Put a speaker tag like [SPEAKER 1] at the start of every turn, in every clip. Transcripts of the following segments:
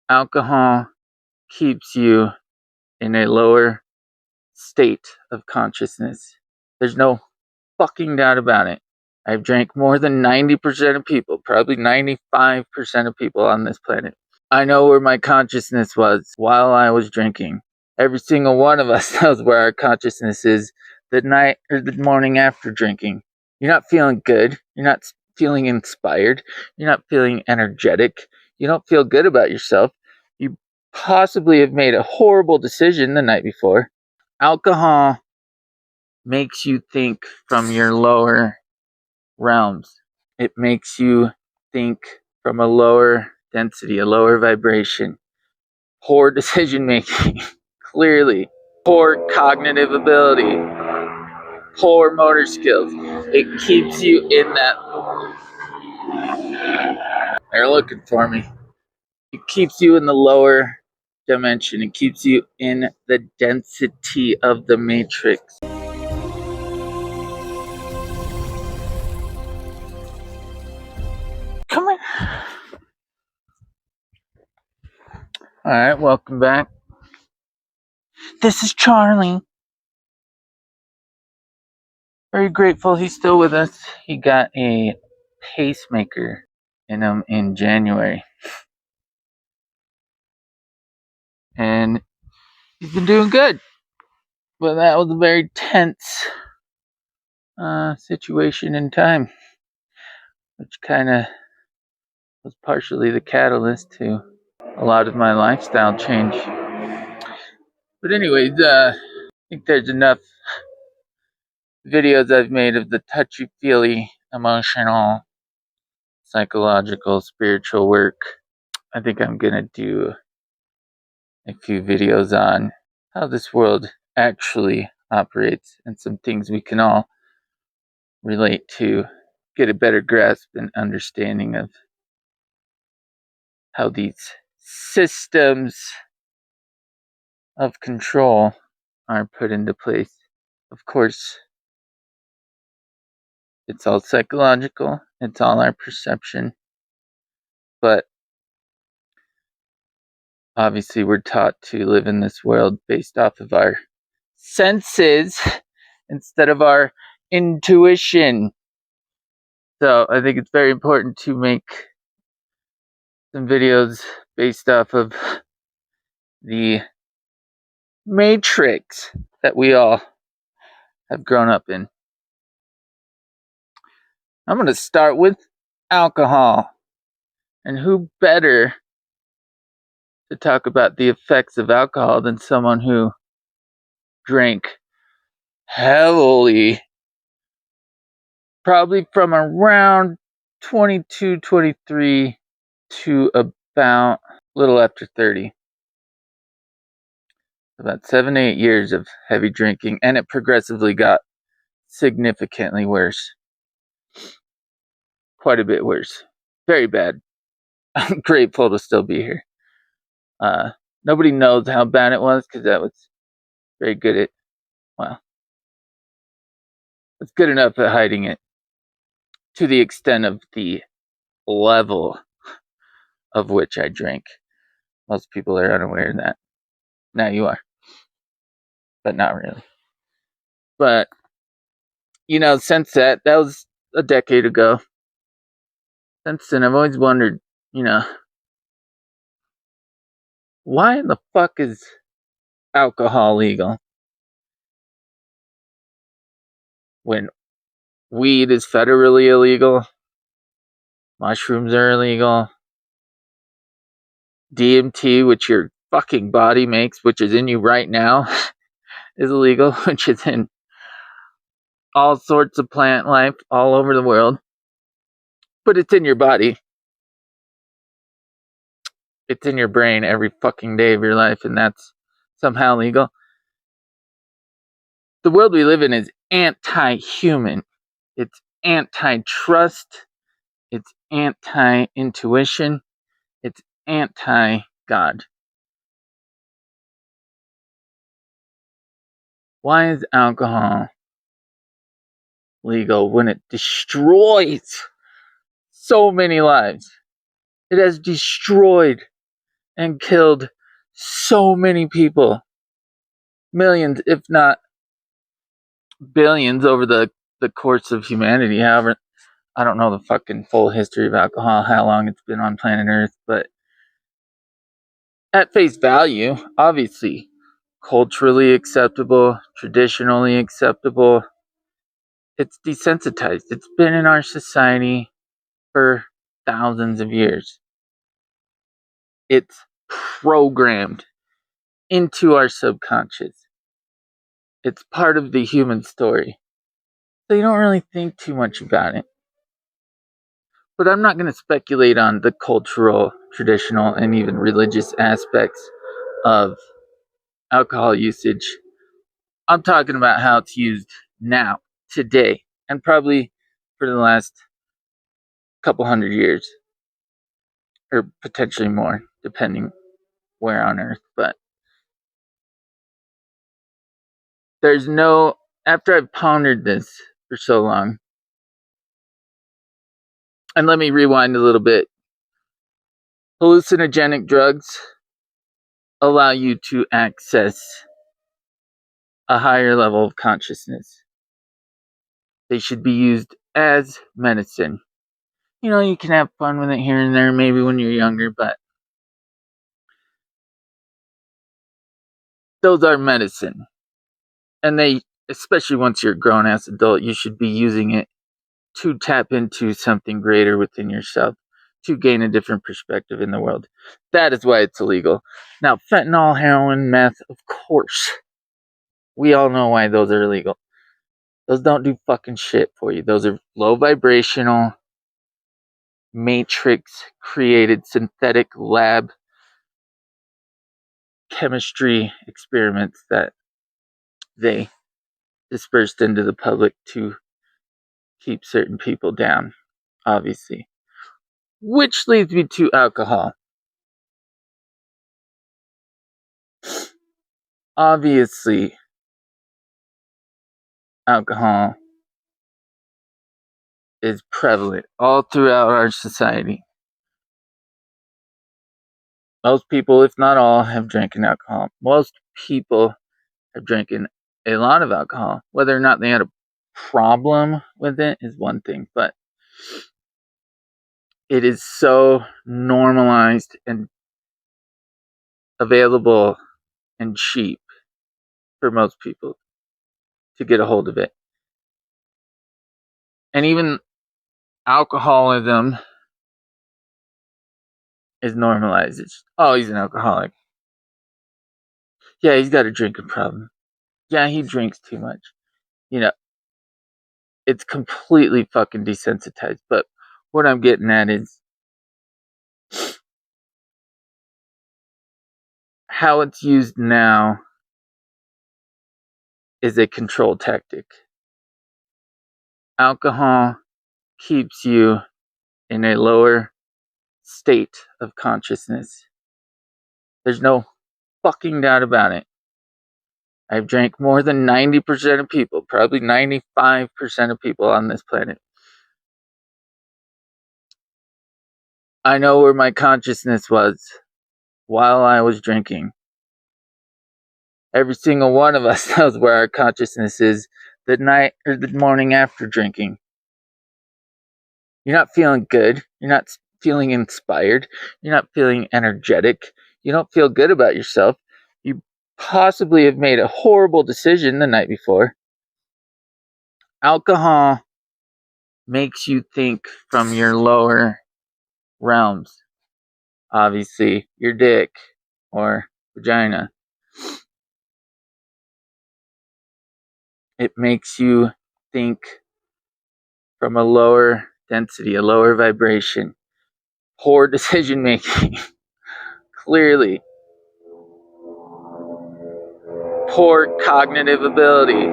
[SPEAKER 1] Alcohol keeps you in a lower state of consciousness. There's no fucking doubt about it. I've drank more than 90% of people, probably 95% of people on this planet. I know where my consciousness was while I was drinking. Every single one of us knows where our consciousness is the night or the morning after drinking. You're not feeling good. You're not feeling inspired. You're not feeling energetic. You don't feel good about yourself. You possibly have made a horrible decision the night before. Alcohol makes you think from your lower realms. It makes you think from a lower density, a lower vibration. Poor decision making, clearly. Poor cognitive ability, poor motor skills. It keeps you in that. They're looking for me. It keeps you in the lower dimension. It keeps you in the density of the matrix. Come on. Alright, welcome back. This is Charlie. Very grateful he's still with us. He got a pacemaker in him in January. And he's been doing good. But that was a very tense situation in time, which kind of was partially the catalyst to a lot of my lifestyle change. But anyways, I think there's enough videos I've made of the touchy-feely, emotional, psychological, spiritual work. I think I'm going to do a few videos on how this world actually operates and some things we can all relate to, get a better grasp and understanding of how these systems of control are put into place. Of course, it's all psychological, it's all our perception, but obviously we're taught to live in this world based off of our senses instead of our intuition. So I think it's very important to make some videos based off of the matrix that we all have grown up in. I'm going to start with alcohol. And who better to talk about the effects of alcohol than someone who drank heavily, probably from around 22, 23 to about a little after 30. About 7-8 years of heavy drinking, and it progressively got significantly worse. Quite a bit worse. Very bad. I'm grateful to still be here. Nobody knows how bad it was because that was very good at, well, it's good enough at hiding it to the extent of the level of which I drank. Most people are unaware of that. Now you are. But not really. But, since that was a decade ago. Since then, I've always wondered, why in the fuck is alcohol legal when weed is federally illegal, mushrooms are illegal, DMT, which your fucking body makes, which is in you right now, is illegal, which is in all sorts of plant life all over the world, but it's in your body. It's in your brain every fucking day of your life, and that's somehow legal. The world we live in is anti-human. It's anti-trust. It's anti-intuition. It's anti-God. Why is alcohol legal when it destroys so many lives? It has destroyed and killed so many people. Millions, if not billions, over the course of humanity. However, I don't know the fucking full history of alcohol, how long it's been on planet Earth, but at face value, obviously, culturally acceptable, traditionally acceptable, it's desensitized. It's been in our society for thousands of years. It's programmed into our subconscious. It's part of the human story. So you don't really think too much about it. But I'm not going to speculate on the cultural, traditional, and even religious aspects of alcohol usage. I'm talking about how it's used now, today, and probably for the last couple hundred years, or potentially more, depending where on Earth. But there's no, after I've pondered this for so long, and let me rewind a little bit. Hallucinogenic drugs allow you to access a higher level of consciousness. They should be used as medicine. You know, you can have fun with it here and there, maybe when you're younger, but those are medicine. And they, especially once you're a grown ass adult, you should be using it to tap into something greater within yourself, to gain a different perspective in the world. That is why it's illegal. Now, fentanyl, heroin, meth, of course, we all know why those are illegal. Those don't do fucking shit for you. Those are low vibrational, matrix created synthetic lab chemistry experiments that they dispersed into the public to keep certain people down, obviously. Which leads me to alcohol. Obviously, alcohol is prevalent all throughout our society. Most people, if not all, have drinking alcohol. Most people have drinking a lot of alcohol. Whether or not they had a problem with it is one thing, but it is so normalized and available and cheap for most people to get a hold of it. And even alcoholism is normalized. It's, oh, he's an alcoholic. Yeah, he's got a drinking problem. Yeah, he drinks too much. You know, it's completely fucking desensitized. But what I'm getting at is how it's used now is a control tactic. Alcohol keeps you in a lower state of consciousness. There's no fucking doubt about it. I've drank more than 90% of people, probably 95% of people on this planet. I know where my consciousness was while I was drinking. Every single one of us knows where our consciousness is the night or the morning after drinking. You're not feeling good. You're not feeling inspired. You're not feeling energetic. You don't feel good about yourself. You possibly have made a horrible decision the night before. Alcohol makes you think from your lower realms. Obviously, your dick or vagina. It makes you think from a lower density, a lower vibration. Poor decision making. Clearly. Poor cognitive ability.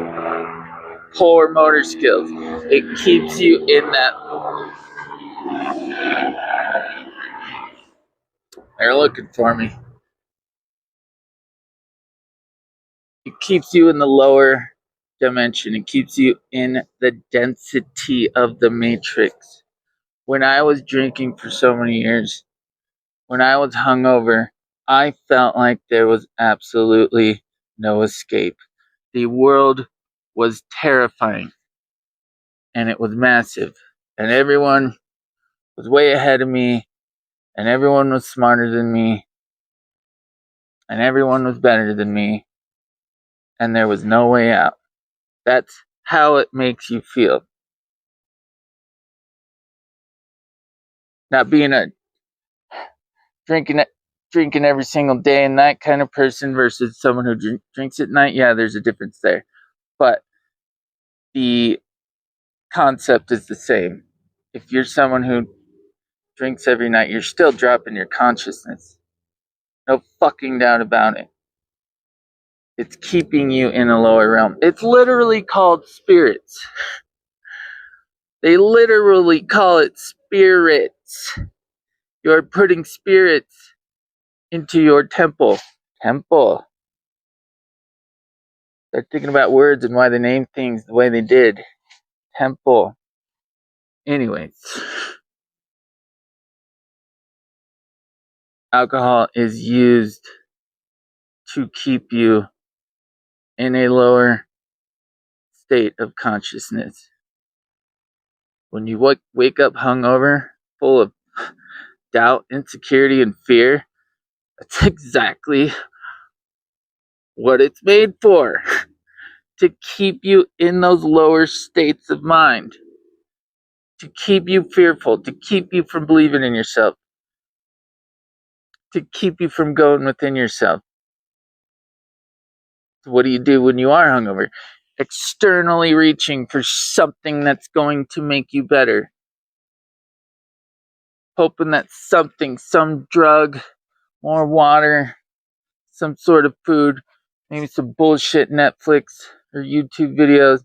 [SPEAKER 1] Poor motor skills. It keeps you in that. They're looking for me. It keeps you in the lower dimension. It keeps you in the density of the matrix. When I was drinking for so many years, when I was hungover, I felt like there was absolutely no escape. The world was terrifying, and it was massive, and everyone was way ahead of me, and everyone was smarter than me, and everyone was better than me, and there was no way out. That's how it makes you feel. Not being a drinking every single day and night kind of person versus someone who drinks at night. Yeah, there's a difference there, but the concept is the same. If you're someone who drinks every night, you're still dropping your consciousness. No fucking doubt about it. It's keeping you in a lower realm. It's literally called spirits. They literally call it spirits. You're putting spirits into your temple. Temple. They're thinking about words and why they named things the way they did. Temple. Anyways, alcohol is used to keep you in a lower state of consciousness. When you wake up hungover, full of doubt, insecurity, and fear, that's exactly what it's made for. To keep you in those lower states of mind. To keep you fearful. To keep you from believing in yourself. To keep you from going within yourself. So what do you do when you are hungover? Externally reaching for something that's going to make you better. Hoping that something, some drug, more water, some sort of food, maybe some bullshit Netflix or YouTube videos,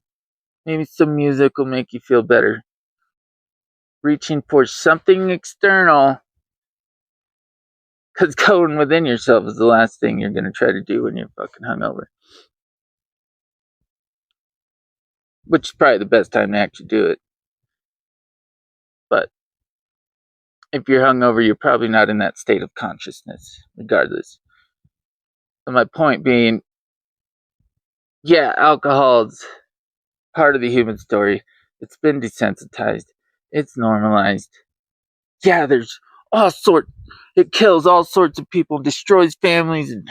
[SPEAKER 1] maybe some music will make you feel better. Reaching for something external, because going within yourself is the last thing you're going to try to do when you're fucking hungover. Which is probably the best time to actually do it. But if you're hungover, you're probably not in that state of consciousness, regardless. So my point being, yeah, alcohol's part of the human story. It's been desensitized. It's normalized. Yeah, there's all sorts. It kills all sorts of people, destroys families, and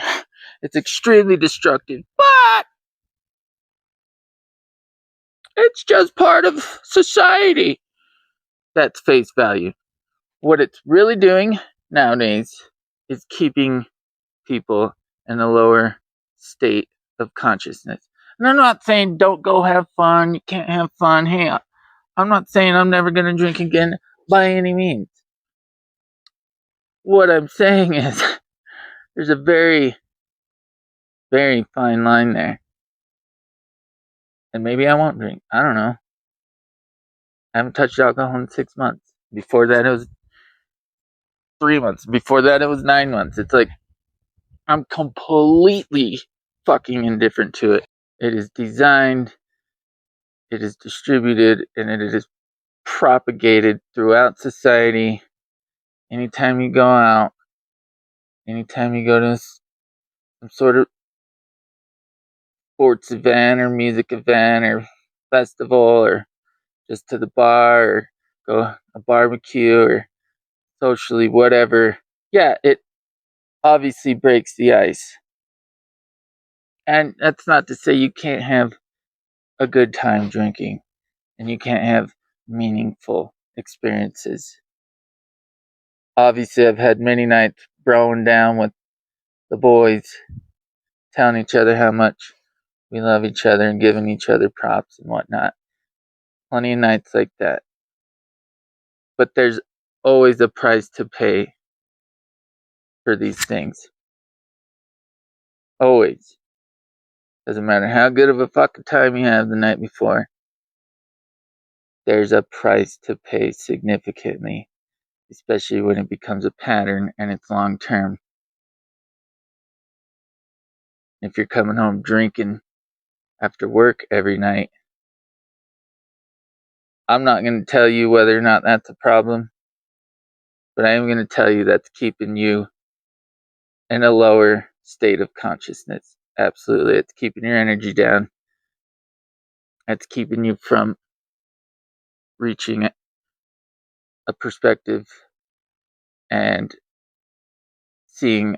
[SPEAKER 1] it's extremely destructive. But it's just part of society. That's face value. What it's really doing nowadays is keeping people in a lower state of consciousness. And I'm not saying don't go have fun. You can't have fun. Hey, I'm not saying I'm never going to drink again by any means. What I'm saying is there's a very, very fine line there. And maybe I won't drink. I don't know. I haven't touched alcohol in 6 months. Before that, it was 3 months. Before that, it was 9 months. It's like I'm completely fucking indifferent to it. It is designed, it is distributed, and it is propagated throughout society. Anytime you go out, anytime you go to some sort of sports event or music event or festival or just to the bar or go a barbecue or socially, whatever. Yeah, it obviously breaks the ice. And that's not to say you can't have a good time drinking and you can't have meaningful experiences. Obviously, I've had many nights broing down with the boys, telling each other how much we love each other and giving each other props and whatnot. Plenty of nights like that. But there's always a price to pay for these things. Always. Doesn't matter how good of a fucking time you have the night before. There's a price to pay significantly, especially when it becomes a pattern and it's long term. If you're coming home drinking after work every night, I'm not going to tell you whether or not that's a problem, but I am going to tell you that's keeping you in a lower state of consciousness. Absolutely. It's keeping your energy down. It's keeping you from reaching a perspective and seeing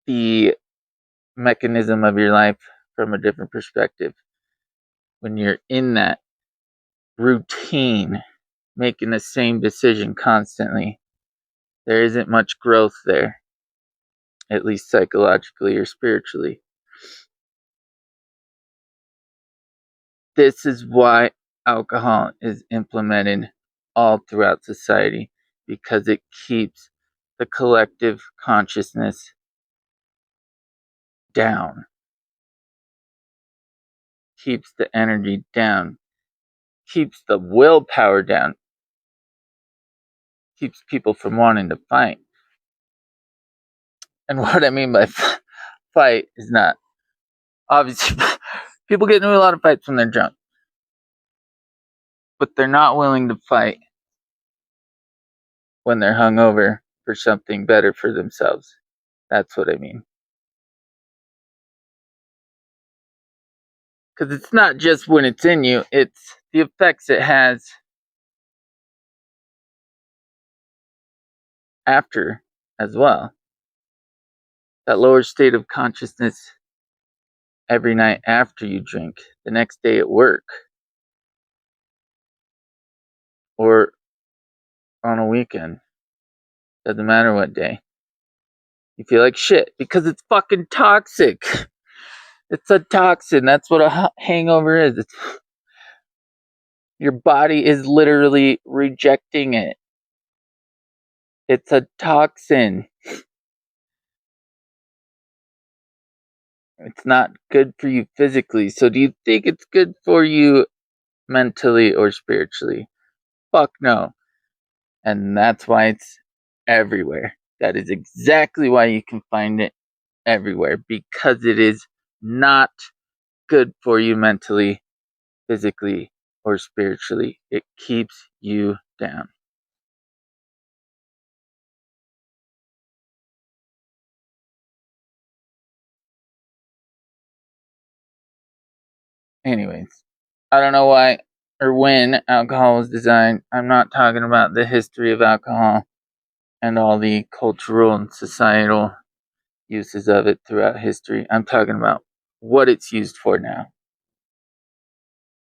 [SPEAKER 1] the mechanism of your life from a different perspective. When you're in that routine, making the same decision constantly, there isn't much growth there, at least psychologically or spiritually. This is why alcohol is implemented all throughout society, because it keeps the collective consciousness down, keeps the energy down, keeps the willpower down, keeps people from wanting to fight. And what I mean by fight is not, obviously, people get into a lot of fights when they're drunk, but they're not willing to fight when they're hungover for something better for themselves. That's what I mean. Because it's not just when it's in you, it's the effects it has after as well. That lower state of consciousness every night after you drink, the next day at work, or on a weekend. Doesn't matter what day. You feel like shit because it's fucking toxic. It's a toxin. That's what a hangover is. Your body is literally rejecting it. It's a toxin. It's not good for you physically. So do you think it's good for you mentally or spiritually? Fuck no. And that's why it's everywhere. That is exactly why you can find it everywhere, because it is not good for you mentally, physically, or spiritually. It keeps you down. Anyways, I don't know why or when alcohol was designed. I'm not talking about the history of alcohol and all the cultural and societal uses of it throughout history. I'm talking about what it's used for now.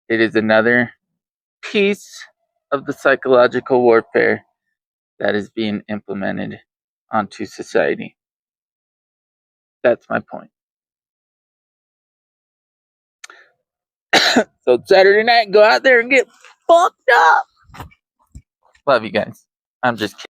[SPEAKER 1] It is another piece of the psychological warfare that is being implemented onto society. That's my point. So Saturday night, go out there and get fucked up. Love you guys. I'm just kidding.